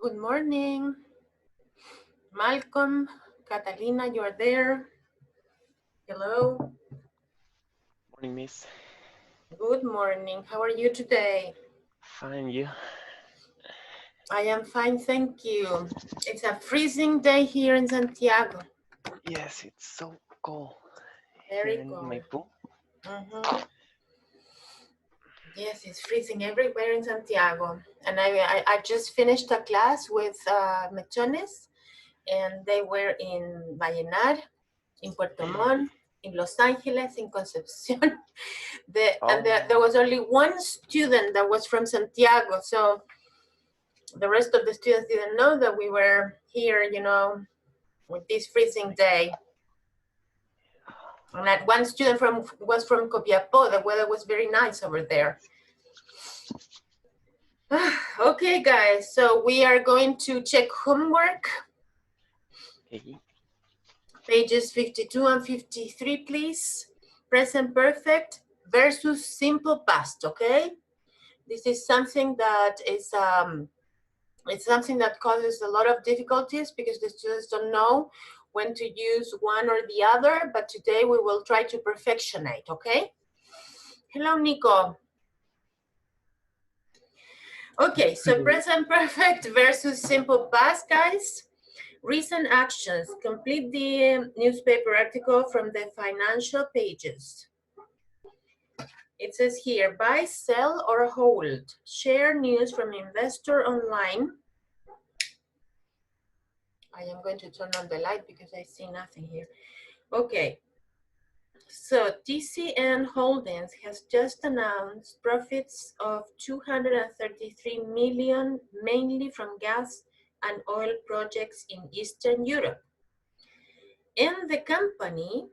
Good morning. Malcolm, Catalina, you are there. Hello. Morning, Miss. Good morning. How are you today? Fine, you? I am fine, thank you. It's a freezing day here in Santiago. Yes, it's so cold here Very in cold. Maipú. Yes, it's freezing everywhere in Santiago. And I just finished a class with mechones, and they were in Vallenar, in Puerto Montt, in Los Angeles, in Concepcion. There Oh, was only one student that was from Santiago, so the rest of the students didn't know that we were here, with this freezing day. And that one student was from Copiapó. The weather was very nice over there. Okay, guys, so we are going to check homework. okay. Pages 52 and 53, please. Present perfect versus simple past, okay? This is something that is it's something that causes a lot of difficulties because the students don't know when to use one or the other, but today we will try to perfectionate, okay? Hello, Nico. Okay, so present perfect versus simple past, guys. Recent actions. Complete the newspaper article from the financial pages. It says here, buy, sell, or hold. Share news from investor online. I am going to turn on the light because I see nothing here. Okay. So TCN Holdings has just announced profits of 233 million, mainly from gas and oil projects in Eastern Europe. And the company,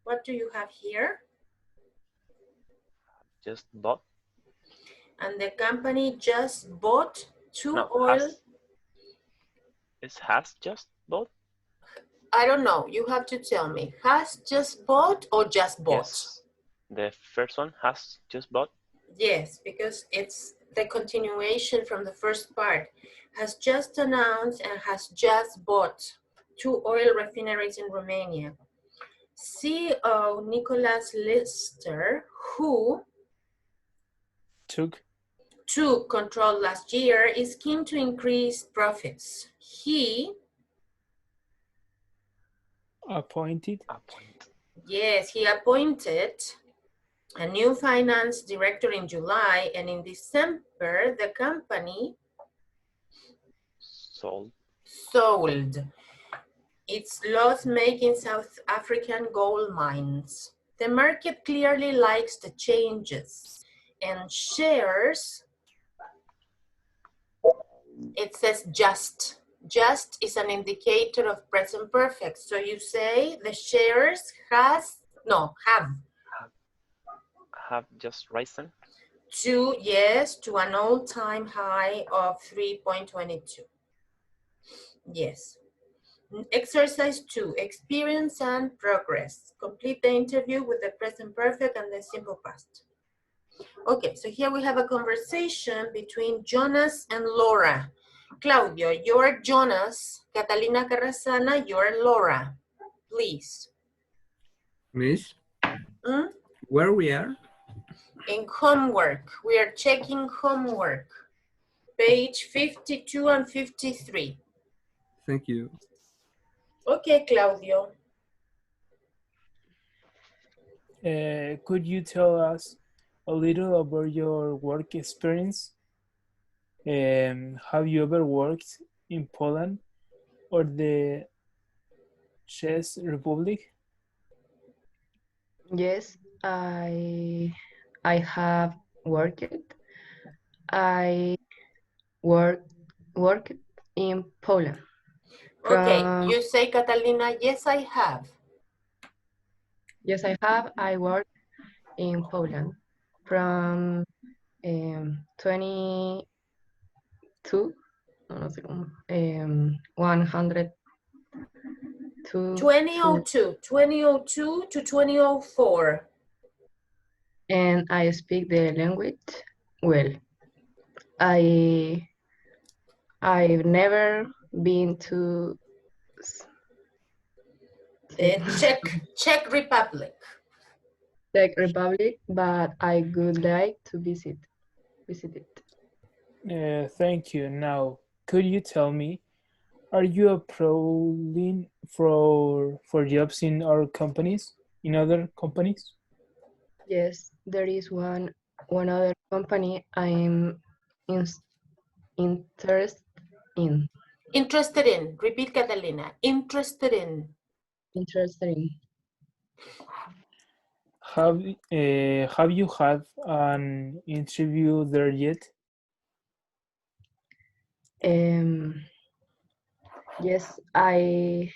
what do you have here? Just bought? And the company just bought two No, oil. has just bought? I don't know. You have to tell me. Has just bought or just bought? Yes. The first one has just bought? Yes, because it's the continuation from the first part. Has just announced and has just bought two oil refineries in Romania. CEO Nicholas Lister, who took control last year, is keen to increase profits. He appointed Yes, he appointed a new finance director in July, and in December, the company sold its loss-making South African gold mines. The market clearly likes the changes, and shares, it says just. Just is an indicator of present perfect. So you say the shares have just risen? to an all-time high of 3.22. Yes. Exercise 2, experience and progress. Complete the interview with the present perfect and the simple past. Okay, so here we have a conversation between Jonas and Laura. Claudio, you're Jonas. Catalina Carrasana, you're Laura. Please. Miss, where we are? In homework. We are checking homework. Page 52 and 53. Thank you. Okay, Claudio. Could you tell us a little about your work experience? Have you ever worked in Poland or the Czech Republic? Yes, I have worked. I worked in Poland. Okay, you say, Catalina, yes, I have. Yes, I have. I worked in Poland from 22, no sé cómo, 100 to 2002 to 2004. And I speak the language well. I I've never been to Czech Republic. Czech Republic, but I would like to visit it. Thank you. Now, could you tell me, are you applying for jobs in our companies, in other companies? Yes, there is one other company I'm interested in. Interested in. Repeat, Catalina. Interested in. Interested in. Have you had an interview there yet? Yes, I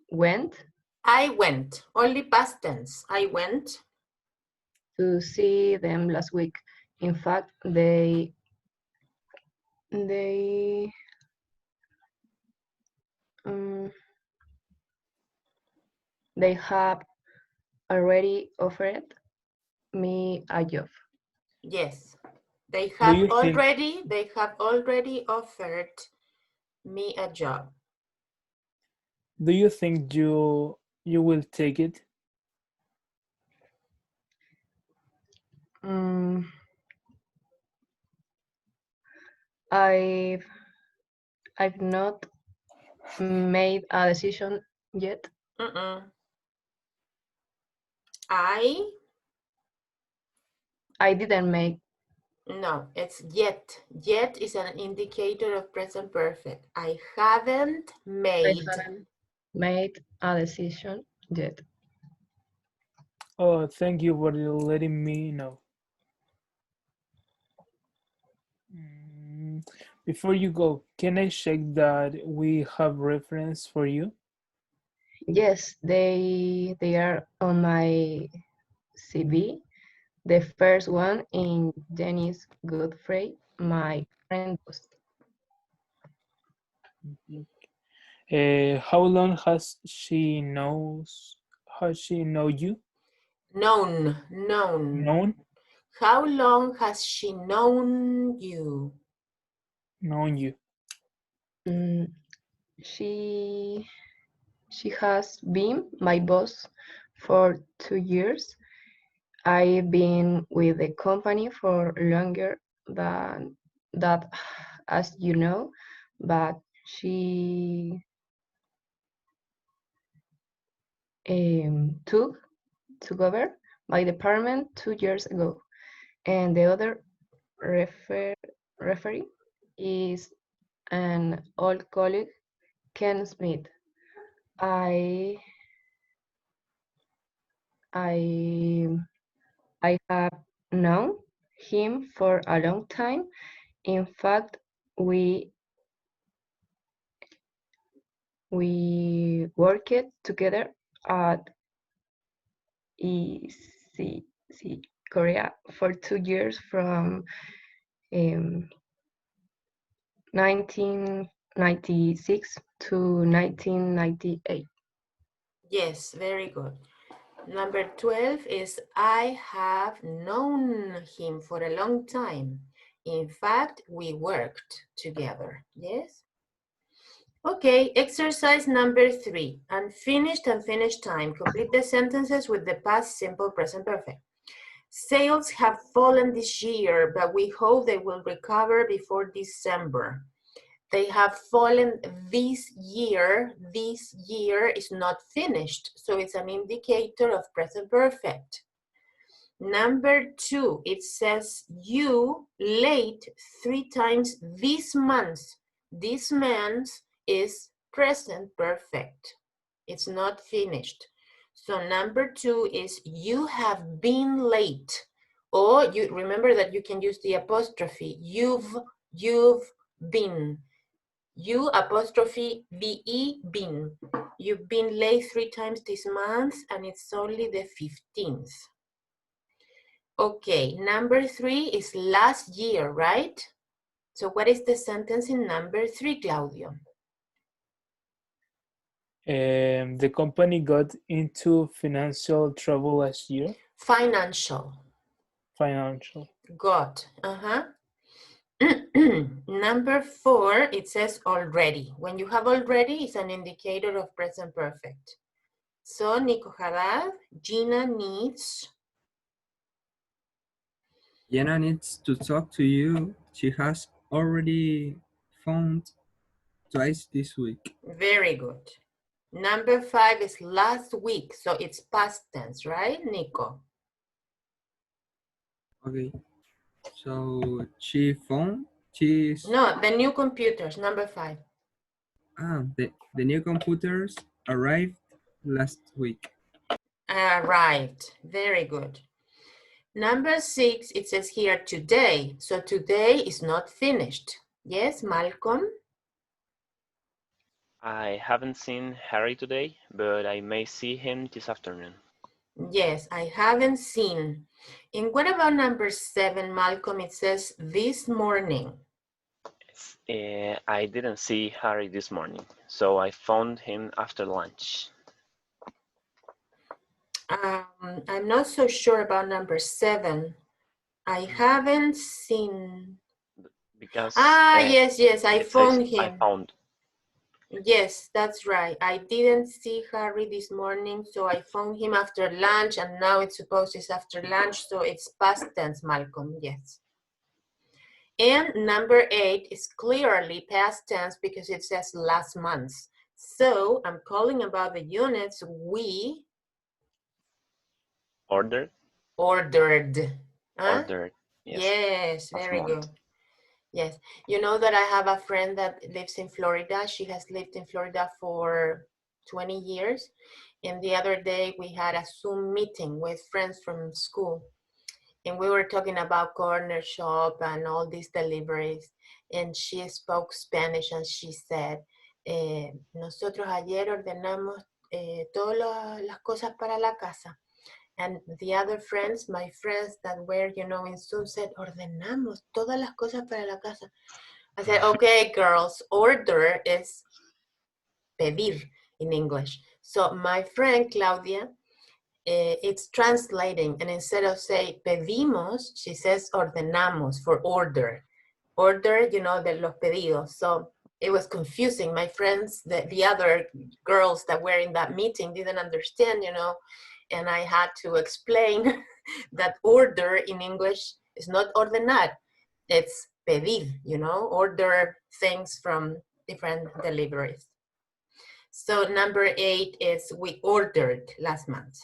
went I went. Only past tense. I went. to see them last week. In fact, they have already offered me a job. Yes. They Do have you think already offered me a job. do you think you will take it? I've not made a decision yet. I didn't make. No, it's yet. Yet is an indicator of present perfect. I haven't made. A decision yet. Oh, thank you for letting me know. Before you go, can I check that we have reference for you? Yes, they are on my CV. The first one in Dennis Godfrey, my friend. How long has she know you? Known. How long has she known you? Known you. She has been my boss for 2 years. I've been with the company for longer than that, as you know, but she took over my department 2 years ago. And the other referee is an old colleague, Ken Smith. I have known him for a long time. In fact, we worked together at ECC Korea for 2 years from 1996 to 1998. Yes, very good. Number 12 is I have known him for a long time. In fact, we worked together. Yes? Okay, exercise number 3. Unfinished and finished time. Complete the sentences with the past simple present perfect. Sales have fallen this year, but we hope they will recover before December. They have fallen this year. This year is not finished, so it's an indicator of present perfect. Number 2, it says you late 3 times this month. This month is present perfect. It's not finished. So number 2 is you have been late. Or you remember that you can use the apostrophe. You've been. You apostrophe VE been. You've been late 3 times this month and it's only the 15th. Okay, number 3 is last year, right? So what is the sentence in number 3, Claudio? The company got into financial trouble last year. Financial. Financial. Got. Number 4, it says already. When you have already, it's an indicator of present perfect. So, Nico Haddad, Gina needs. Jenna needs to talk to you. She has already phoned twice this week. Very good. Number 5 is last week, so it's past tense, right, Nico? Okay. So she phoned. She's No, the new computers, number 5. the new computers arrived last week. Arrived. Very good. Number 6, it says here today. So today is not finished. Yes, Malcolm? I haven't seen Harry today, but I may see him this afternoon. Yes, I haven't seen. And what about number 7, Malcolm? It says this morning. I didn't see Harry this morning, so I phoned him after lunch. I'm not so sure about number 7. I haven't seen. Because yes, I phoned him. I phoned. Yes, that's right. I didn't see Harry this morning, so I phoned him after lunch, and now it's supposed it's after lunch, so it's past tense, Malcolm, yes. And number 8 is clearly past tense because it says last month. So I'm calling about the units we Ordered? ordered. Huh? Ordered. Yes, Last very month. good. Yes, you know that I have a friend that lives in Florida. She has lived in Florida for 20 years. And the other day we had a Zoom meeting with friends from school. And we were talking about corner shop and all these deliveries. And she spoke Spanish and she said, nosotros ayer ordenamos todas las cosas para la casa. And the other friends, my friends that were, in Zoom said, ordenamos todas las cosas para la casa. I said, okay, girls, order is pedir in English. So my friend Claudia, it's translating, and instead of say pedimos, she says ordenamos for order. Order, de los pedidos. So it was confusing. My friends, the other girls that were in that meeting didn't understand, and I had to explain that order in English is not ordenar, it's pedir, order things from different deliveries. So number 8 is we ordered last month.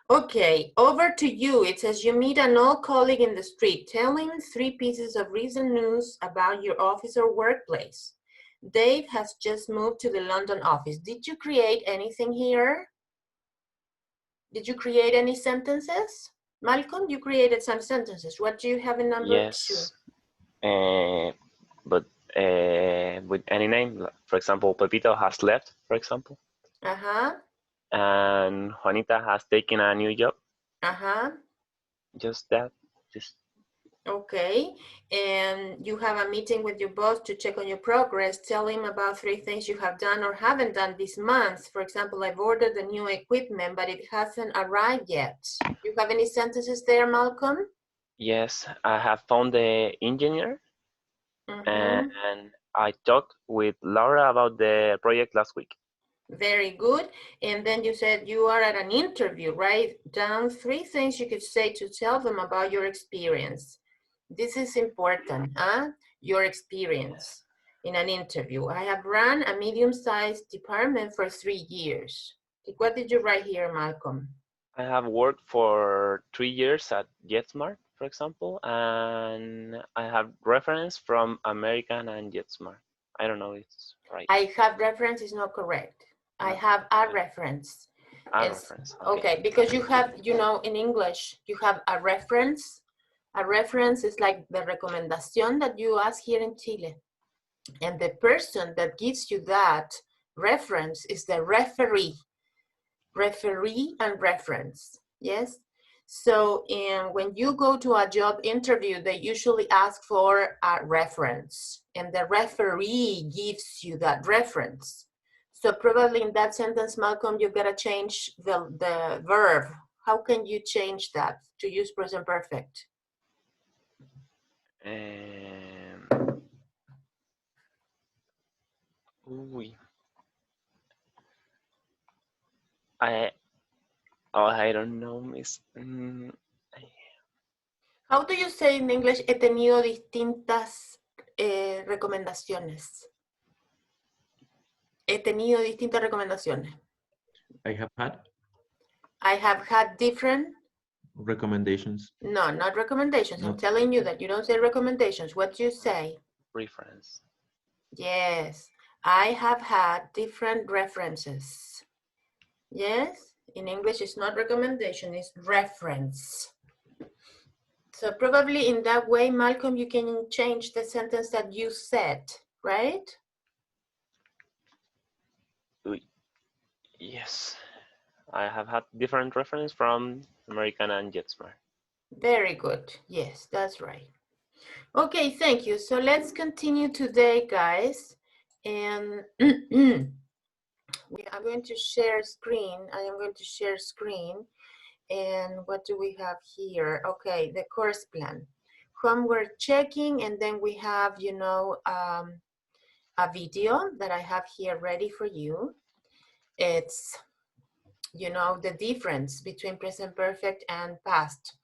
Okay, over to you. It says you meet an old colleague in the street. Tell him 3 pieces of recent news about your office or workplace. Dave has just moved to the London office. Did you create anything here? Did you create any sentences? Malcolm, you created some sentences. What do you have in number 2? Yes. But with any name, for example, Pepito has left, for example. Uh-huh. And Juanita has taken a new job. Uh-huh. Just that. Okay, and you have a meeting with your boss to check on your progress. Tell him about 3 things you have done or haven't done this month. For example, I've ordered the new equipment, but it hasn't arrived yet. You have any sentences there, Malcolm? Yes, I have found the engineer. Mm-hmm. And I talked with Laura about the project last week. Very good. And then you said you are at an interview. Write down 3 things you could say to tell them about your experience. This is important, huh? Your experience in an interview. I have run a medium-sized department for 3 years. What did you write here, Malcolm? I have worked for 3 years at JetSmart, for example, and I have reference from American and JetSmart. I don't know if it's right. I have reference is not correct. I have a reference. A reference. Okay, because you have, in English, you have a reference. A reference is like the recomendación that you ask here in Chile. And the person that gives you that reference is the referee. Referee and reference, yes? So when you go to a job interview, they usually ask for a reference, and the referee gives you that reference. So probably in that sentence, Malcolm, you've got to change the verb. How can you change that to use present perfect? Uy. I don't know, Miss. How do you say in English? He tenido distintas recomendaciones. He tenido distintas recomendaciones. I have had I have had different. recommendations. No, not recommendations. I'm No. telling you that you don't say recommendations. What do you say? Reference. Yes, I have had different references. Yes, in English it's not recommendation, it's reference. So probably in that way, Malcolm, you can change the sentence that you said, right? Yes. I have had different reference from American and JetSmart. Very good. Yes, that's right. Okay, thank you. So let's continue today, guys. And I'm going to share screen. I am going to share screen. And what do we have here? Okay, the course plan. Homework checking, and then we have, you know, a video that I have here ready for you. It's, you know, the difference between present perfect and past.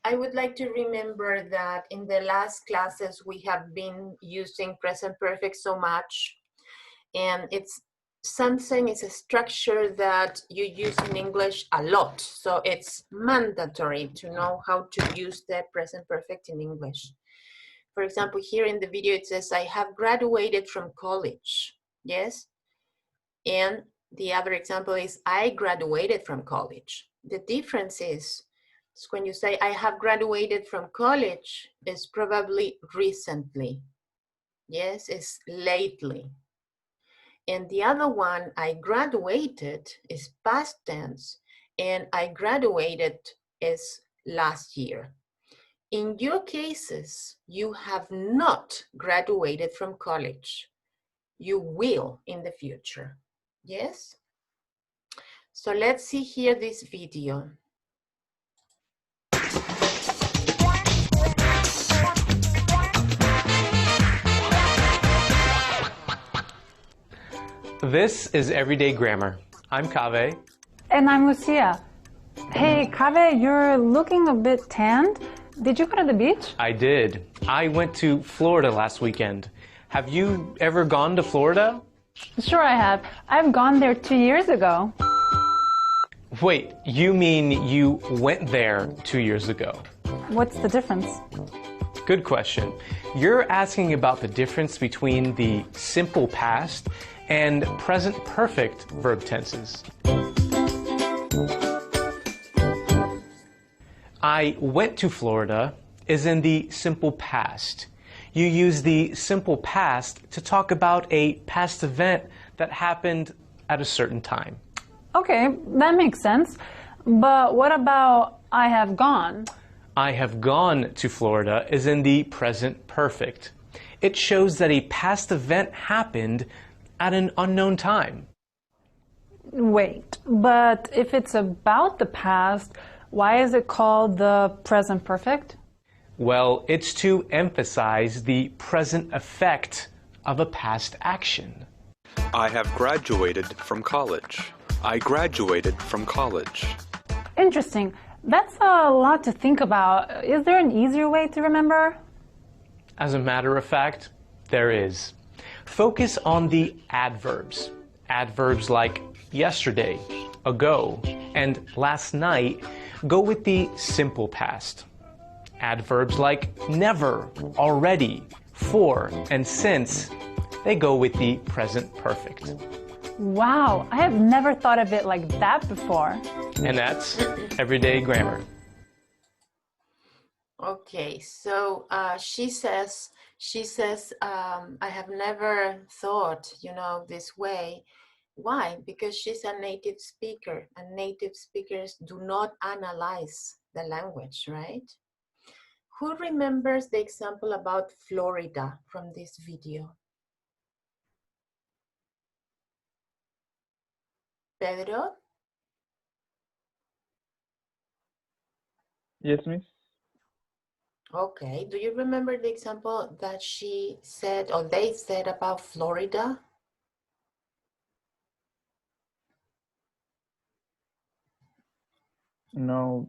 I would like to remember that in the last classes we have been using present perfect so much, and it's something, it's a structure that you use in English a lot. So it's mandatory to know how to use the present perfect in English. For example, here in the video it says, I have graduated from college. Yes. And the other example is, I graduated from college. The difference is when you say, I have graduated from college, it's probably recently. Yes, it's lately. And the other one, I graduated, is past tense, and I graduated is last year. In your cases, you have not graduated from college. You will in the future, yes? So let's see here this video. This is Everyday Grammar. I'm Kaveh. And I'm Lucia. Hey, Kaveh, you're looking a bit tanned. Did you go to the beach? I did. I went to Florida last weekend. Have you ever gone to Florida? Sure I have. I've gone there 2 years ago. Wait, you mean you went there 2 years ago? What's the difference? Good question. You're asking about the difference between the simple past and present perfect verb tenses. I went to Florida is in the simple past. You use the simple past to talk about a past event that happened at a certain time. Okay, that makes sense. But what about I have gone? I have gone to Florida is in the present perfect. It shows that a past event happened at an unknown time. Wait, but if it's about the past, why is it called the present perfect? Well, it's to emphasize the present effect of a past action. I have graduated from college. I graduated from college. Interesting. That's a lot to think about. Is there an easier way to remember? As a matter of fact, there is. Focus on the adverbs. Adverbs like yesterday, ago, and last night go with the simple past. Adverbs like never, already, for, and since, they go with the present perfect. Wow, I have never thought of it like that before. And that's Everyday Grammar. Okay, so she says, I have never thought, you know, this way. Why? Because she's a native speaker, and native speakers do not analyze the language, right? Who remembers the example about Florida from this video? Pedro? Yes, miss. Okay, do you remember the example that she said or they said about Florida? No,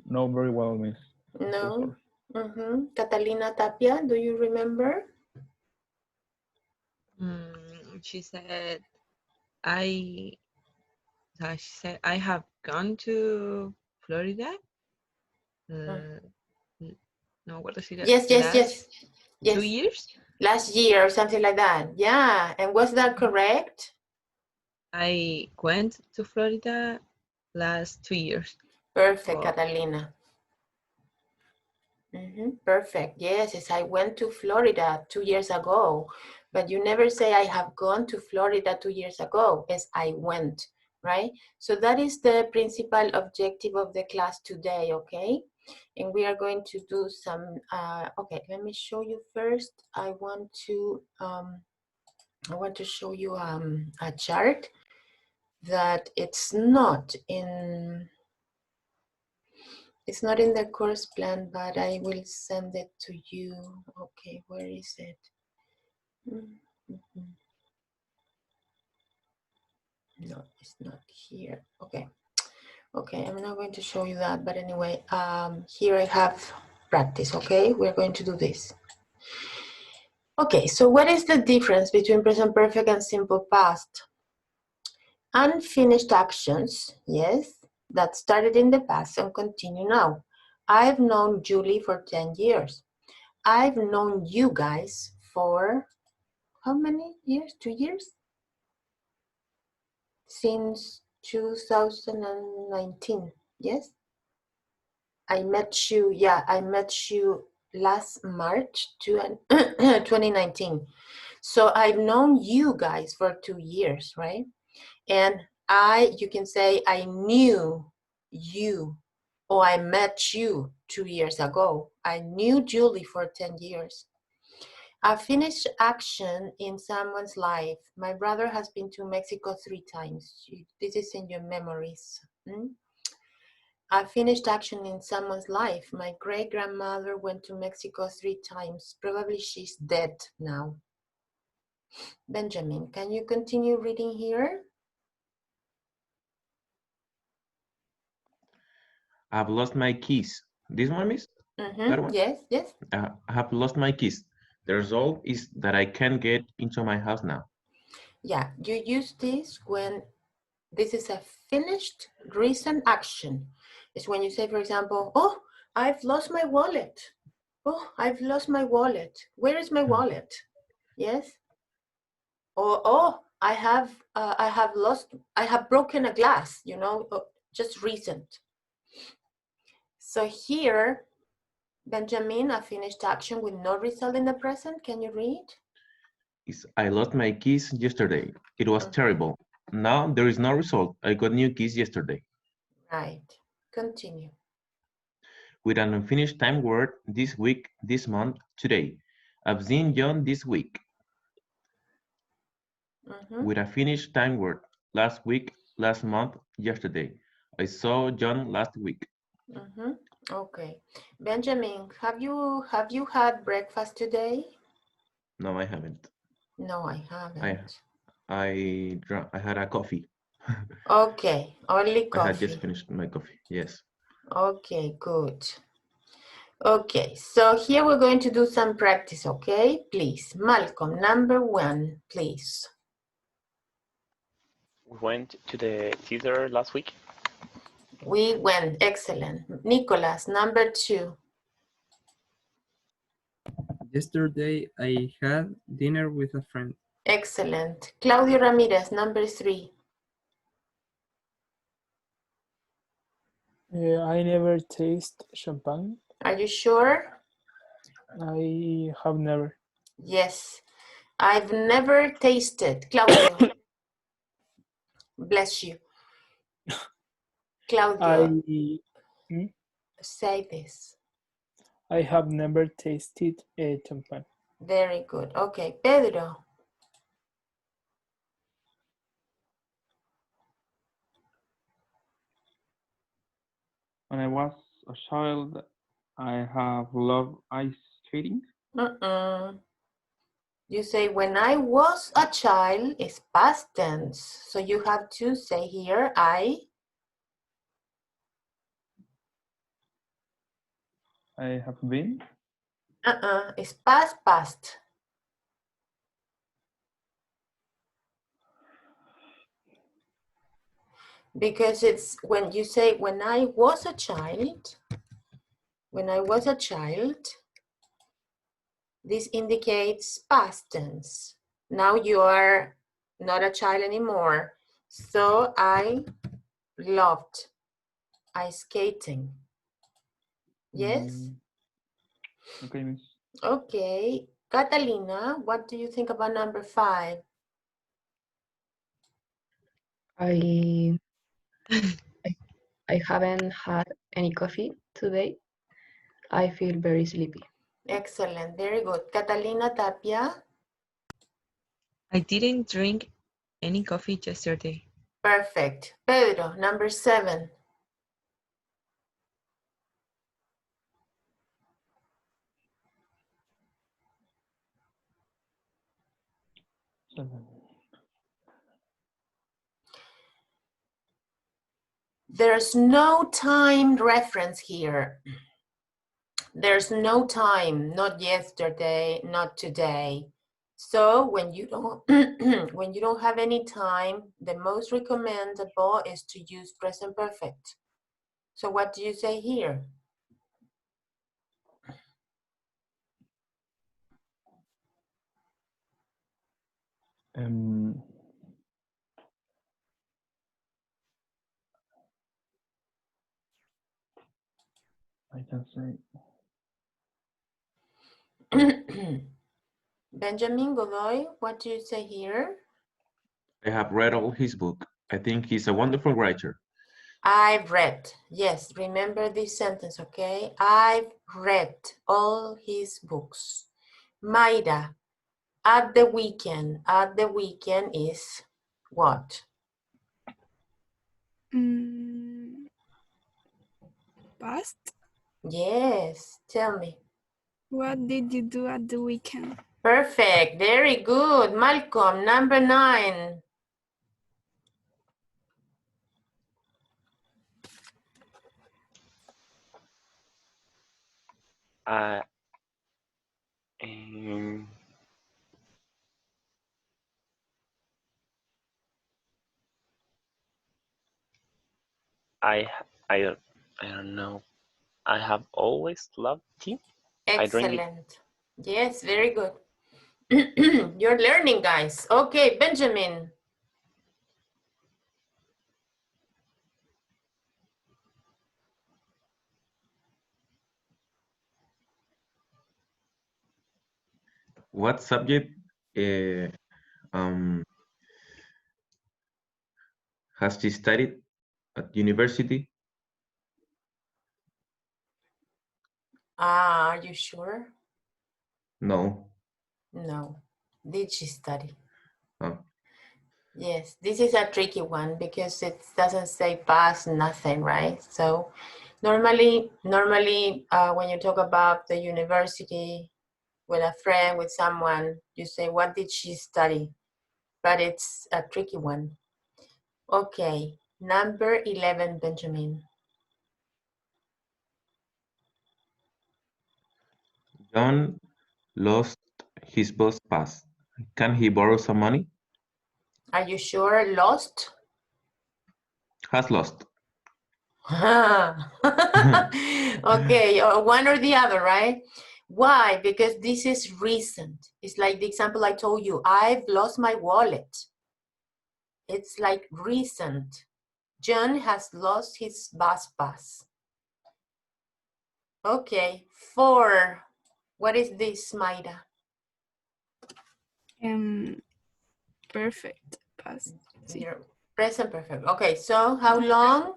no, very well, miss. No. Catalina Tapia, do you remember? She said, I she said, I have gone to Florida. No, what does she say? Yes. 2 years? Last year or something like that. Yeah. And was that correct? I went to Florida last 2 years. Perfect, Oh. Catalina. Perfect. Yes, I went to Florida 2 years ago, but you never say I have gone to Florida 2 years ago. It's I went, right? So that is the principal objective of the class today, okay? And we are going to do some, okay, let me show you first. I want to show you a chart that it's not in the course plan, but I will send it to you. Okay, where is it? No, it's not here. Okay, I'm not going to show you that, but anyway, here I have practice, okay? We're going to do this. Okay, so what is the difference between present perfect and simple past? Unfinished actions, yes, that started in the past and continue now. I've known Julie for 10 years. I've known you guys for how many years? 2 years? Since 2019, yes? I met you last March 2019. So I've known you guys for 2 years, right? And you can say I knew you, or I met you 2 years ago. I knew Julie for 10 years. A finished action in someone's life. My brother has been to Mexico 3 times. This is in your memories. A finished action in someone's life. My great-grandmother went to Mexico 3 times. Probably she's dead now. Benjamin, can you continue reading here? I've lost my keys. This one, miss? That one? Yes. I have lost my keys. The result is that I can't get into my house now. Yeah, you use this when this is a finished recent action. It's when you say, for example, oh, I've lost my wallet. Oh, I've lost my wallet. Where is my wallet? Yes. Or, oh, I have broken a glass, just recent. So here, Benjamin, a finished action with no result in the present. Can you read? I lost my keys yesterday. It was terrible. Now there is no result. I got new keys yesterday. Right. Continue. With an unfinished time word this week, this month, today. I've seen John this week. With a finished time word last week, last month, yesterday. I saw John last week. Okay. Benjamin, have you had breakfast today? No, I haven't. No, I haven't. I had a coffee. Okay, only coffee. I had just finished my coffee, yes. Okay, good. Okay, so here we're going to do some practice, okay? Please, Malcolm, number 1, please. We went to the theater last week. We went, excellent. Nicholas, number 2. Yesterday, I had dinner with a friend. Excellent. Claudio Ramirez, number 3. I never taste champagne. Are you sure? I have never. Yes, I've never tasted. Claudio. Bless you. Claudio, say this. I have never tasted a champagne. Very good. Okay, Pedro. When I was a child, I have loved ice skating. You say when I was a child is past tense. So you have to say here, I have been. It's past. Because it's when you say when I was a child, this indicates past tense. Now you are not a child anymore. So I loved ice skating. Yes? Okay, miss. Okay. Catalina, what do you think about number 5? I haven't had any coffee today. I feel very sleepy. Excellent, very good. Catalina Tapia? I didn't drink any coffee yesterday. Perfect. Pedro, number 7. There's no time reference here. There's no time, not yesterday, not today. So when you don't when you don't have any time, the most recommendable is to use present perfect. So what do you say here? I can say. Benjamin Godoy, what do you say here? I have read all his book. I think he's a wonderful writer. I've read. Yes, remember this sentence, okay? I've read all his books. Mayra, at the weekend. At the weekend is what? Past? Yes, tell me. What did you do at the weekend? Perfect, very good. Malcolm, number 9. I don't know. I have always loved tea. Excellent. Yes, very good. You're learning, guys. Okay, Benjamin. What subject has she studied at university? Are you sure? No. No. Did she study? Oh. Yes, this is a tricky one because it doesn't say past nothing, right? So normally when you talk about the university with a friend, with someone, you say, what did she study? But it's a tricky one. Okay, number 11, Benjamin. John lost his bus pass. Can he borrow some money? Are you sure? Lost? Has lost. Okay, one or the other, right? Why? Because this is recent. It's like the example I told you. I've lost my wallet. It's like recent. John has lost his bus pass. Okay, 4. What is this, Mayra? Perfect past. Sí. Present perfect. Okay, so how long?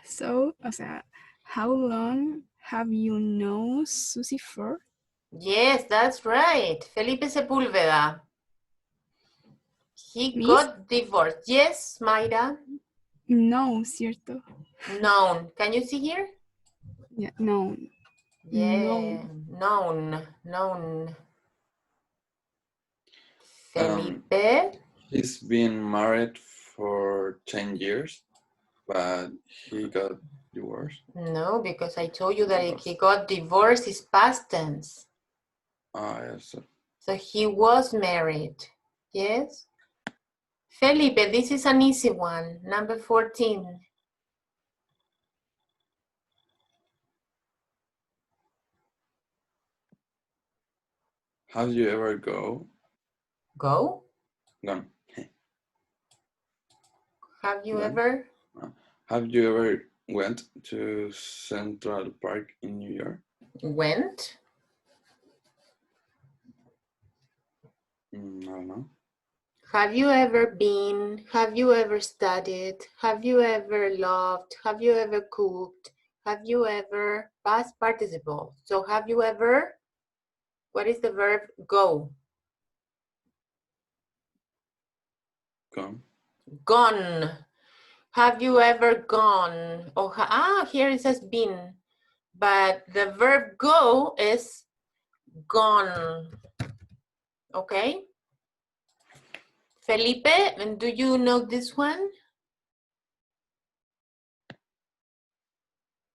So, o sea, how long have you known Susie for? Yes, that's right. Felipe Sepúlveda. He Miss? got divorced. Yes, Mayra? No, cierto. Known. Can you see here? Yeah, known. Yeah, known. Felipe? He's been married for 10 years, but he got divorced. No, because I told you that he got divorced is past tense. Yes. So he was married. Yes? Felipe, this is an easy one. Number 14. Have you ever gone? Have you ever? Have you ever went to Central Park in New York? Went? I don't know. Have you ever been? Have you ever studied? Have you ever loved? Have you ever cooked? Have you ever? Past participle. So have you ever? What is the verb go? Gone. Gone. Have you ever gone? Oh, here it says been. But the verb go is gone. Okay? Felipe, and do you know this one?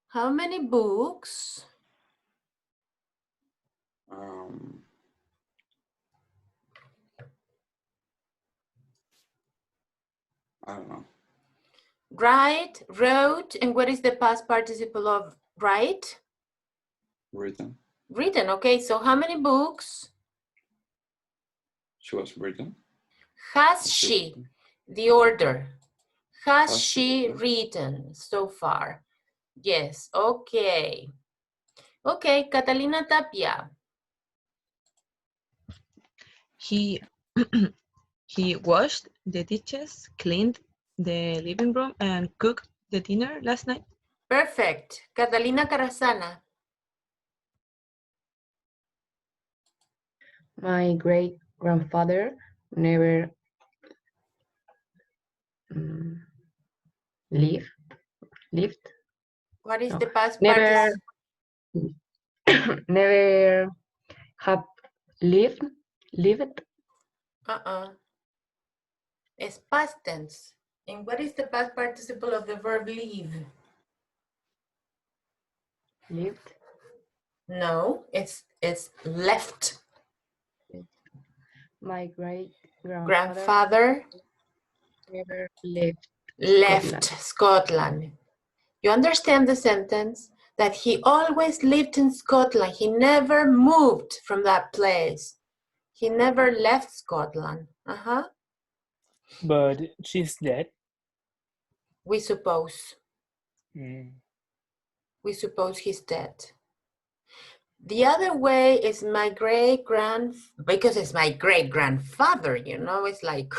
How many books? I don't know. Write, wrote, and what is the past participle of write? Written. Written, okay, so how many books? She was written. Has she, the order, has she written so far? Yes, okay. Okay, Catalina Tapia. He he washed the dishes, cleaned the living room, and cooked the dinner last night. Perfect. Catalina Carrasana. My great-grandfather never lived. What is No, the past never, participle? never have lived. It's past tense. And what is the past participle of the verb leave? Lived. No, it's left. My Grandfather never left Scotland. You understand the sentence? That he always lived in Scotland. He never moved from that place. He never left Scotland. But she's dead. We suppose. Mm. We suppose he's dead. The other way is my because it's my great-grandfather, you know, it's like,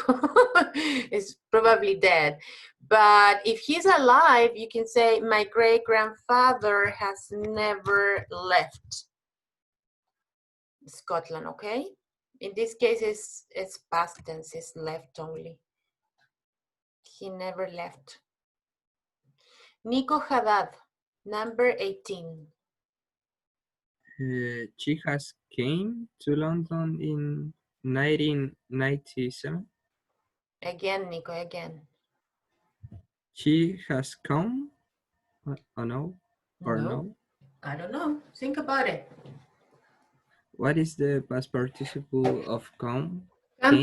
it's probably dead. But if he's alive, you can say my great-grandfather has never left Scotland, okay? In this case, it's past tense, it's left only. He never left. Nico Haddad, number 18. She has came to London in 1997. Again, Nico, again. She has come, or no? I don't know. Think about it. What is the past participle of come? Come.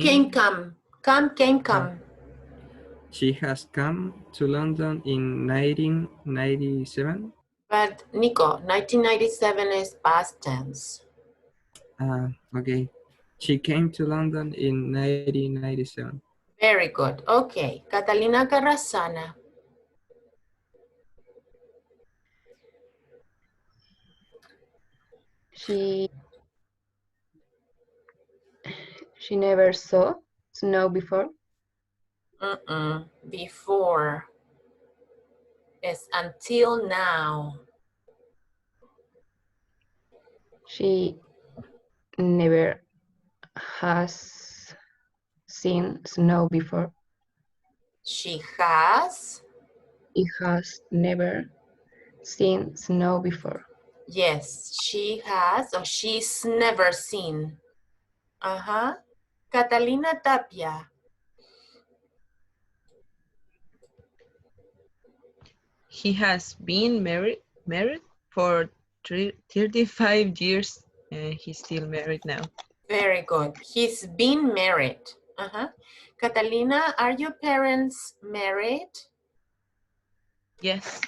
She has come to London in 1997. But Nico, 1997 is past tense. Okay. She came to London in 1997. Very good. Okay. Catalina Carrasana. She never saw snow before. Before. It's until now. She never has seen snow before. She has? He has never seen snow before. Yes, she has or she's never seen. Catalina Tapia. He has been married for 35 years and he's still married now. Very good. He's been married. Catalina, are your parents married? Yes.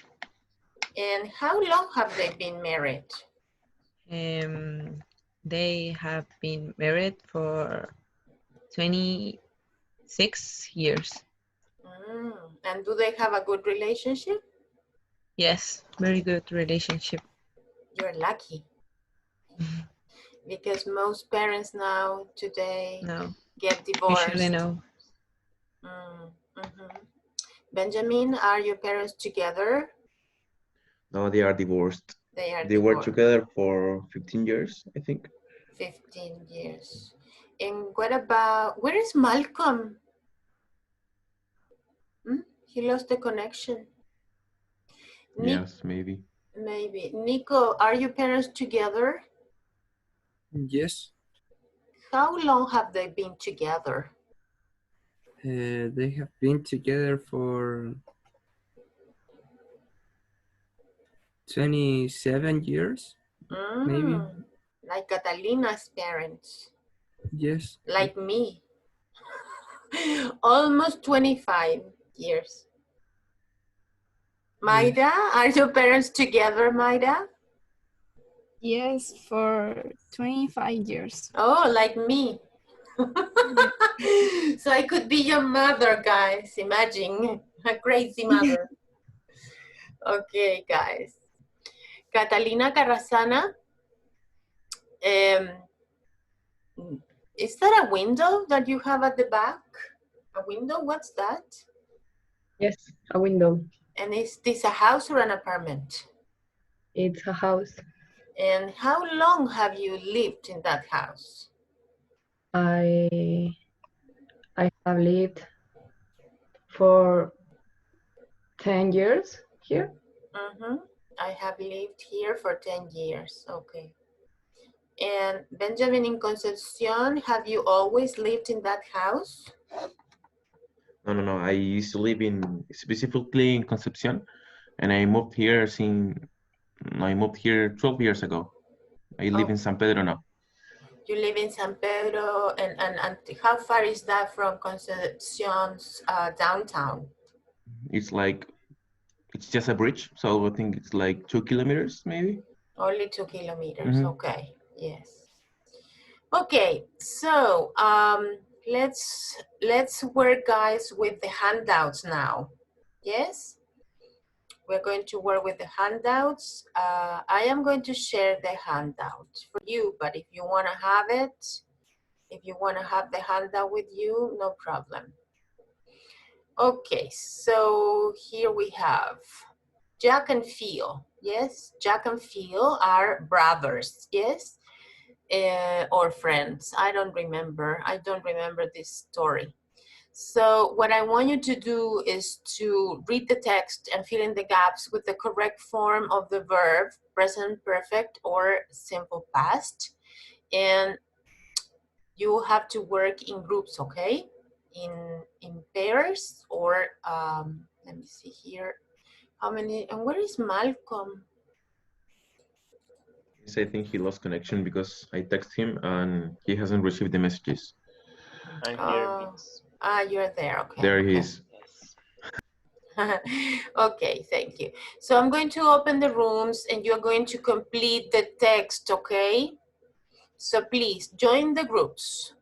And how long have they been married? They have been married for 26 years. And do they have a good relationship? Yes, very good relationship. You're lucky. Because most parents now today get divorced. Usually no. Benjamin, are your parents together? No, they are divorced. They are They were divorced. together for 15 years, I think. 15 years. And what about, where is Malcolm? He lost the connection. Yes, maybe. Maybe. Nico, are your parents together? Yes. How long have they been together? They have been together for 27 years, maybe. Like Catalina's parents. Yes. Like me. Almost 25 years. Maida, are your parents together, Maida? Yes, for 25 years. Oh, like me. So I could be your mother, guys. Imagine a crazy mother. Okay, guys. Catalina Carrasana. Is that a window that you have at the back? A window? What's that? Yes, a window. And is this a house or an apartment? It's a house. And how long have you lived in that house? I have lived for 10 years here. I have lived here for 10 years. Okay. And Benjamin, in Concepcion, have you always lived in that house? No. I used to live specifically in Concepcion, and I moved here 12 years ago. I live in San Pedro now. You live in San Pedro, and how far is that from Concepcion's downtown? It's just a bridge, so I think it's like 2 kilometers, maybe. Only 2 kilometers. Okay. Yes. Okay. So let's work, guys, with the handouts now. Yes. We're going to work with the handouts. I am going to share the handout for you, but if you want to have it, if you want to have the handout with you, no problem. Okay, so here we have Jack and Phil. Yes, Jack and Phil are brothers. Yes, or friends. I don't remember this story. So what I want you to do is to read the text and fill in the gaps with the correct form of the verb, present perfect or simple past. And you will have to work in groups, okay? In pairs, or let me see here. How many, and where is Malcolm? I think he lost connection because I text him and he hasn't received the messages. I'm here. You're there, okay. There he is. Okay, thank you. So I'm going to open the rooms and you're going to complete the text, okay? So please join the groups.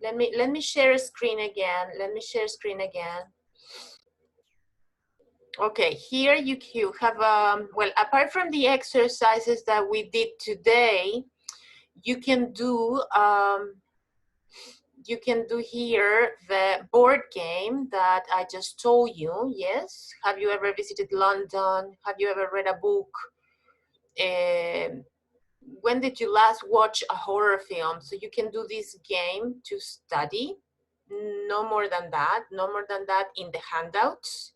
Let me share a screen again. Let me share screen again. Okay, here you have, well, apart from the exercises that we did today, you can do here the board game that I just told you. Yes, have you ever visited London? Have you ever read a book? When did you last watch a horror film? So you can do this game to study. No more than that, no more than that in the handouts.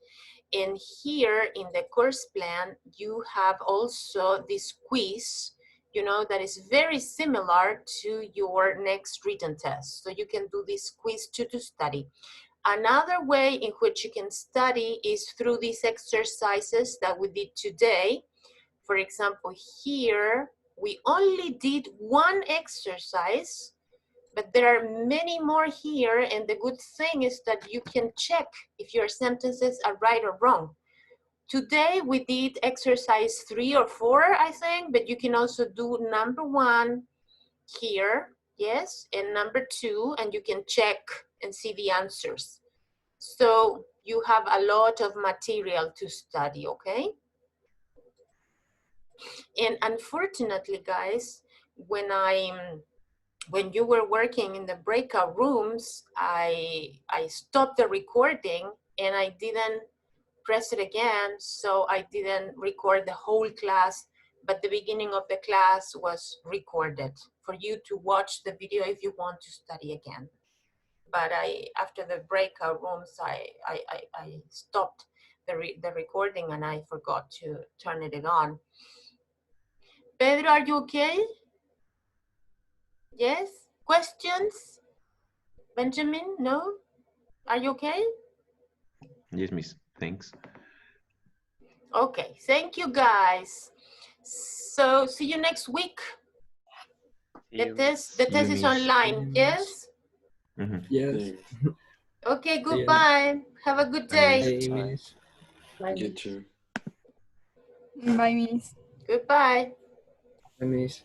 And here in the course plan, you have also this quiz, you know, that is very similar to your next written test. So you can do this quiz to study. Another way in which you can study is through these exercises that we did today. For example, here, we only did one exercise, but there are many more here, and the good thing is that you can check if your sentences are right or wrong. Today we did exercise 3 or 4, I think, but you can also do number 1 here, yes, and number 2, and you can check and see the answers. So you have a lot of material to study, okay? And unfortunately, guys, when you were working in the breakout rooms, I stopped the recording and I didn't press it again, so I didn't record the whole class, but the beginning of the class was recorded for you to watch the video if you want to study again. But after the breakout rooms, I stopped the recording and I forgot to turn it on. Pedro, are you okay? Yes? Questions? Benjamin, no? Are you okay? Yes, miss. Thanks. Okay, thank you guys. So see you next week. The test is online, yes? Mm-hmm. Yes. Okay, goodbye. Have a good day. You too. Bye, Miss. Goodbye. Bye, Miss.